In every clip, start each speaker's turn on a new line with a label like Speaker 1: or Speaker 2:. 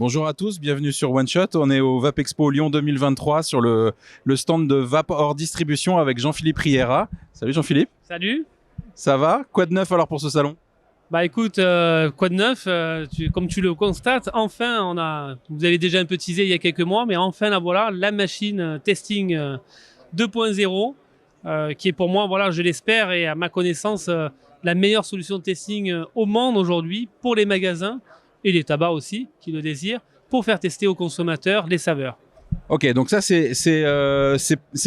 Speaker 1: Bonjour à tous, bienvenue sur One Shot. On est au VAP Expo Lyon 2023 sur le stand de VAP hors distribution avec Jean-Philippe Riera. Salut Jean-Philippe.
Speaker 2: Salut.
Speaker 1: Ça va? Quoi de neuf alors pour ce salon?
Speaker 2: Bah écoute, quoi de neuf, comme tu le constates, enfin vous avez déjà un peu teasé il y a quelques mois, mais enfin là voilà, la machine testing 2.0 qui est pour moi, voilà, je l'espère et à ma connaissance, la meilleure solution de testing au monde aujourd'hui pour les magasins et les tabacs aussi qui le désirent, pour faire tester aux consommateurs les saveurs.
Speaker 1: Ok, donc ça c'est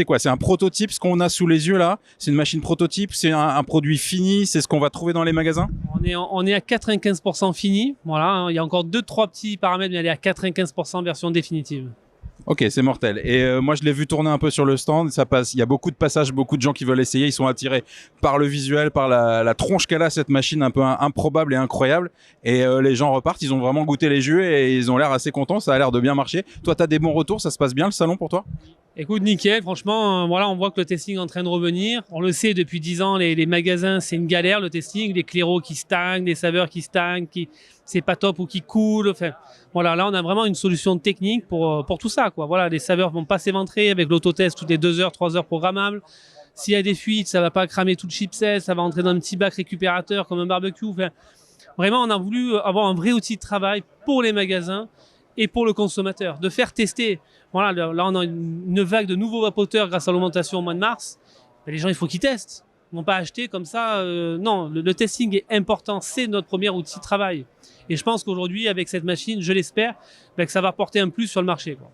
Speaker 1: quoi? C'est un prototype, ce qu'on a sous les yeux là? C'est une machine prototype, c'est un produit fini, c'est ce qu'on va trouver dans les magasins?
Speaker 2: On est à 95% fini, voilà, hein, il y a encore 2-3 petits paramètres, mais elle est à 95% version définitive.
Speaker 1: Ok, c'est mortel. Et moi, je l'ai vu tourner un peu sur le stand. Ça passe. Il y a beaucoup de passages, beaucoup de gens qui veulent essayer. Ils sont attirés par le visuel, par la tronche qu'elle a, cette machine un peu improbable et incroyable. Et les gens repartent. Ils ont vraiment goûté les jus et ils ont l'air assez contents. Ça a l'air de bien marcher. Toi, tu as des bons retours. Ça se passe bien le salon pour toi?
Speaker 2: Écoute, nickel. Franchement, voilà, on voit que le testing est en train de revenir. On le sait depuis 10 ans, les magasins, c'est une galère le testing. Les clairots qui stagnent, les saveurs qui stagnent, c'est pas top ou qui coulent. Enfin, voilà, là, on a vraiment une solution technique pour tout ça, quoi. Voilà, les saveurs vont pas s'éventrer avec l'autotest toutes les 2 heures, 3 heures programmables. S'il y a des fuites, ça va pas cramer tout le chipset, ça va entrer dans un petit bac récupérateur comme un barbecue. Enfin, vraiment, on a voulu avoir un vrai outil de travail pour les magasins et pour le consommateur, de faire tester. Voilà, là, on a une vague de nouveaux vapoteurs grâce à l'augmentation au mois de mars. Mais les gens, il faut qu'ils testent. Ils ne vont pas acheter comme ça. Non, le testing est important. C'est notre premier outil de travail. Et je pense qu'aujourd'hui, avec cette machine, je l'espère, que ça va apporter un plus sur le marché, quoi.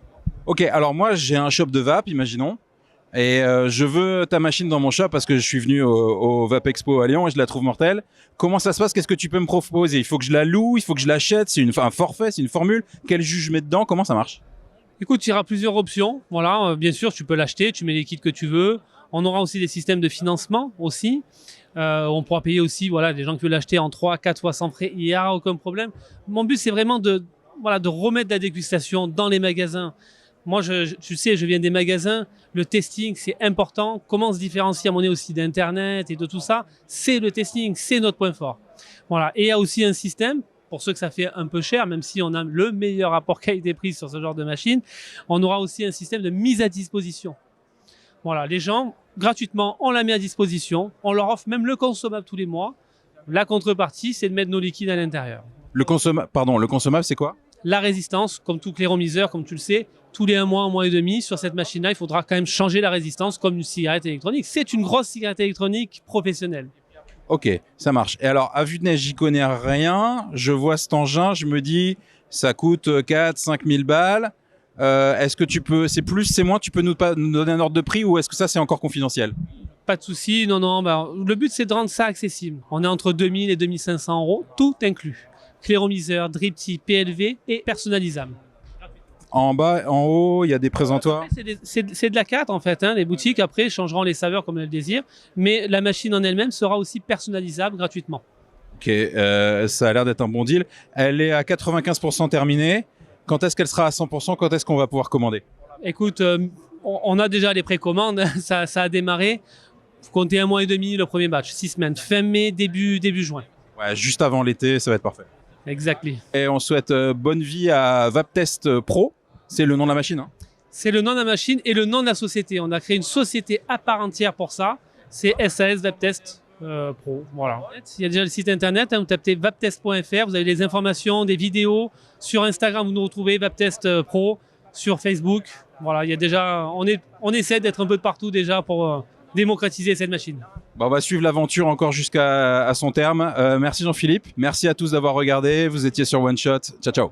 Speaker 1: Ok, alors moi, j'ai un shop de vape, imaginons. Et je veux ta machine dans mon shop parce que je suis venu au VAP Expo à Lyon et je la trouve mortelle. Comment ça se passe? Qu'est-ce que tu peux me proposer? Il faut que je la loue? Il faut que je l'achète? C'est un forfait? C'est une formule? Quel jus je mets dedans? Comment ça marche?
Speaker 2: Écoute, il y aura plusieurs options. Voilà, bien sûr, tu peux l'acheter, tu mets les kits que tu veux. On aura aussi des systèmes de financement aussi. On pourra payer aussi, voilà, des gens qui veulent l'acheter en 3, 4 fois sans frais. Il n'y aura aucun problème. Mon but, c'est vraiment de remettre la dégustation dans les magasins. Moi, tu sais, je viens des magasins. Le testing, c'est important. Comment on se différencie à mon nez aussi d'Internet et de tout ça? C'est le testing, c'est notre point fort. Voilà. Et il y a aussi un système, pour ceux que ça fait un peu cher, même si on a le meilleur rapport qualité-prix sur ce genre de machine, on aura aussi un système de mise à disposition. Voilà, les gens, gratuitement, on la met à disposition. On leur offre même le consommable tous les mois. La contrepartie, c'est de mettre nos liquides à l'intérieur.
Speaker 1: Le consommable, c'est quoi?
Speaker 2: La résistance, comme tout clairomiseur, comme tu le sais, tous les 1 mois et demi, sur cette machine-là, il faudra quand même changer la résistance comme une cigarette électronique. C'est une grosse cigarette électronique professionnelle.
Speaker 1: Ok, ça marche. Et alors, à vue de nez, j'y connais rien. Je vois cet engin, je me dis, ça coûte 4-5 000 balles. Est-ce que tu peux, c'est plus, c'est moins, tu peux nous donner un ordre de prix ou est-ce que ça, c'est encore confidentiel?
Speaker 2: Pas de souci, non. Le but, c'est de rendre ça accessible. On est entre 2000 et 2500 euros, tout inclus. Clairomiseur, drip tip, PLV et personnalisable.
Speaker 1: En bas, en haut, il y a des présentoirs.
Speaker 2: C'est de la carte en fait. Les boutiques après changeront les saveurs comme elles le désirent, mais la machine en elle-même sera aussi personnalisable gratuitement.
Speaker 1: Ok, ça a l'air d'être un bon deal. Elle est à 95% terminée. Quand est-ce qu'elle sera à 100%? Quand est-ce qu'on va pouvoir commander?
Speaker 2: Écoute, on a déjà les précommandes, ça a démarré. Faut compter 1 mois et demi le premier batch, 6 semaines, fin mai, début juin.
Speaker 1: Ouais, juste avant l'été, ça va être parfait.
Speaker 2: Exactement.
Speaker 1: Et on souhaite bonne vie à VapTest Pro. C'est le nom de la machine, hein?
Speaker 2: C'est le nom de la machine et le nom de la société. On a créé une société à part entière pour ça. C'est SAS VapTest Pro. Voilà. Il y a déjà le site internet. Vous tapez vaptest.fr. Vous avez des informations, des vidéos. Sur Instagram, vous nous retrouvez VapTest Pro. Sur Facebook. Voilà. Il y a déjà. On essaie d'être un peu de partout déjà pour démocratiser cette machine.
Speaker 1: Bon, on va suivre l'aventure encore jusqu'à son terme. Merci Jean-Philippe. Merci à tous d'avoir regardé. Vous étiez sur One Shot. Ciao, ciao.